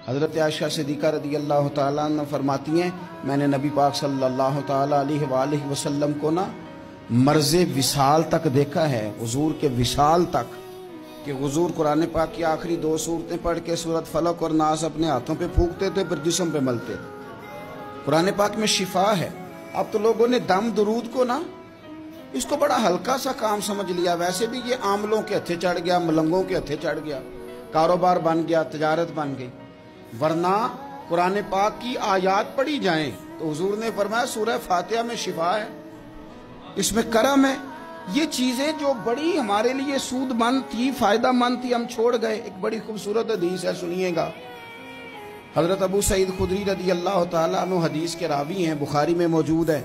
حضرت عائشہ صدیقہ رضی اللہ تعالیٰ عنہ فرماتی ہیں میں نے نبی پاک صلی اللہ تعالیٰ علیہ وآلہ وسلم کو مرض وصال تک دیکھا ہے، حضور کے وصال تک، کہ حضور قرآن پاک کی آخری 2 سورتیں پڑھ کے سورت فلق اور ناس اپنے ہاتھوں پہ پھونکتے تھے، پھر جسم پہ ملتے تھے۔ قرآن پاک میں شفا ہے۔ اب تو لوگوں نے دم درود کو اس کو بڑا ہلکا سا کام سمجھ لیا۔ ویسے بھی یہ عاملوں کے ہتھے چڑھ گیا، ملنگوں کے ہتھے چڑھ گیا، کاروبار بن گیا، تجارت بن گئی۔ ورنہ قرآن پاک کی آیات پڑھی جائیں تو حضور نے فرمایا سورہ فاتحہ میں شفا ہے، اس میں کرم ہے۔ یہ چیزیں جو بڑی ہمارے لیے سود مند تھی، فائدہ مند تھی، ہم چھوڑ گئے۔ ایک بڑی خوبصورت حدیث ہے، سنیے گا۔ حضرت ابو سعید خدری رضی اللہ تعالیٰ عنہ حدیث کے راوی ہیں، بخاری میں موجود ہے۔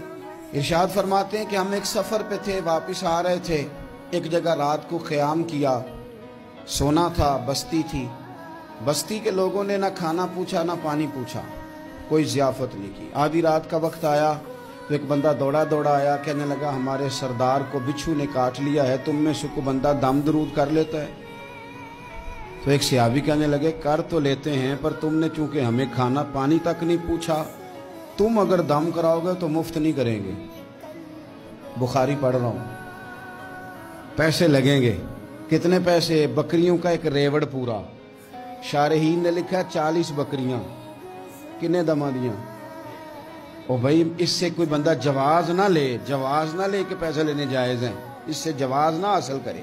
ارشاد فرماتے ہیں کہ ہم ایک سفر پہ تھے، واپس آ رہے تھے، ایک جگہ رات کو قیام کیا، سونا تھا، بستی تھی۔ بستی کے لوگوں نے نہ کھانا پوچھا نہ پانی پوچھا، کوئی ضیافت نہیں کی۔ آدھی رات کا وقت آیا تو ایک بندہ دوڑا دوڑا آیا، کہنے لگا ہمارے سردار کو بچھو نے کاٹ لیا ہے، تم میں سے کوئی بندہ دم درود کر لیتا ہے؟ تو ایک صحابی کہنے لگے کر تو لیتے ہیں، پر تم نے چونکہ ہمیں کھانا پانی تک نہیں پوچھا، تم اگر دم کراؤ گے تو مفت نہیں کریں گے۔ بخاری پڑھ رہا ہوں۔ پیسے لگیں گے۔ کتنے پیسے؟ بکریوں کا ایک ریوڑ پورا۔ شارحین نے لکھا 40 بکریاں۔ کنے دما دیاں؟ او بھائی اس سے کوئی بندہ جواز نہ لے کہ پیسے لینے جائز ہیں، اس سے جواز نہ حاصل کرے۔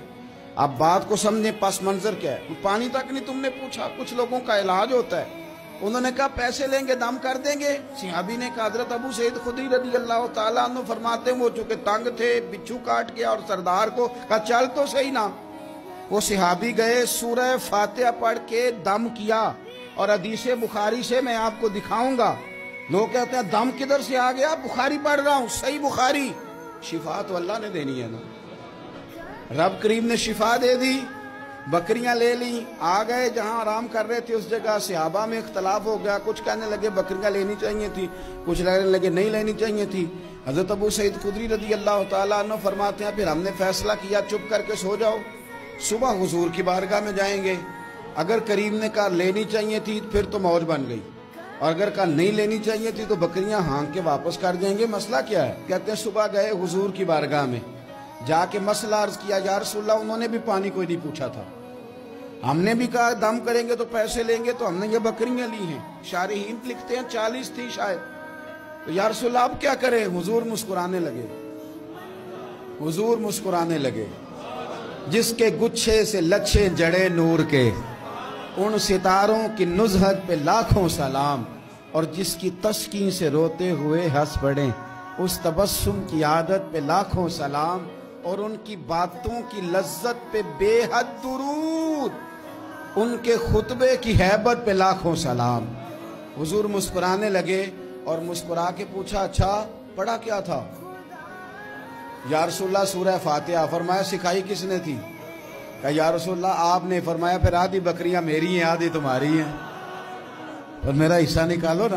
اب بات کو سمجھیں، پس منظر کیا ہے؟ پانی تک نہیں تم نے پوچھا۔ کچھ لوگوں کا علاج ہوتا ہے، انہوں نے کہا پیسے لیں گے دم کر دیں گے۔ صحابی نے کہا حضرت ابو سعید خدری رضی اللہ تعالیٰ عنہ فرماتے ہیں وہ چونکہ تنگ تھے، بچھو کاٹ گیا، اور سردار کو کہا چل تو صحیح نا۔ وہ صحابی گئے، سورہ فاتحہ پڑھ کے دم کیا، اور حدیث بخاری سے میں آپ کو دکھاؤں گا۔ لوگ کہتے ہیں دم کدھر سے آ گیا؟ بخاری پڑھ رہا ہوں، صحیح بخاری۔ شفا تو اللہ نے دینی ہے نا، رب کریم نے شفا دے دی۔ بکریاں لے لیں، آ گئے جہاں آرام کر رہے تھے اس جگہ۔ صحابہ میں اختلاف ہو گیا، کچھ کہنے لگے بکریاں لینی چاہیے تھی، کچھ کہنے لگے نہیں لینی چاہیے تھی۔ حضرت ابو سعید خدری رضی اللہ تعالیٰ عنہ فرماتے ہیں پھر ہم نے فیصلہ کیا چپ کر کے سو جاؤ، صبح حضور کی بارگاہ میں جائیں گے۔ اگر کریم نے کہا لینی چاہیے تھی پھر تو موج بن گئی، اور اگر کہا نہیں لینی چاہیے تھی تو بکریاں ہانک کے واپس کر دیں گے۔ مسئلہ کیا ہے؟ کہتے ہیں صبح گئے حضور کی بارگاہ میں، جا کے مسئلہ عرض کیا، یا رسول اللہ انہوں نے بھی پانی کوئی نہیں پوچھا تھا، ہم نے بھی کہا دم کریں گے تو پیسے لیں گے، تو ہم نے یہ بکریاں لی ہیں۔ شارحین لکھتے ہیں 40 تھی شاید۔ تو یا رسول اللہ اب کیا کریں؟ حضور مسکرانے لگے، حضور مسکرانے لگے۔ جس کے گچھے سے لچھے جڑے نور کے، ان ستاروں کی نزہت پہ لاکھوں سلام، اور جس کی تسکین سے روتے ہوئے ہنس پڑیں، اس تبسم کی عادت پہ لاکھوں سلام، اور ان کی باتوں کی لذت پہ بے حد درود، ان کے خطبے کی ہیبت پہ لاکھوں سلام۔ حضور مسکرانے لگے اور مسکرا کے پوچھا اچھا پڑھا کیا تھا؟ یا رسول اللہ سورہ فاتحہ۔ فرمایا سکھائی کس نے تھی؟ کہ یا رسول اللہ آپ نے۔ فرمایا پھر آدھی بکریاں میری ہیں آدھی تمہاری ہیں، اور میرا حصہ نکالو نا۔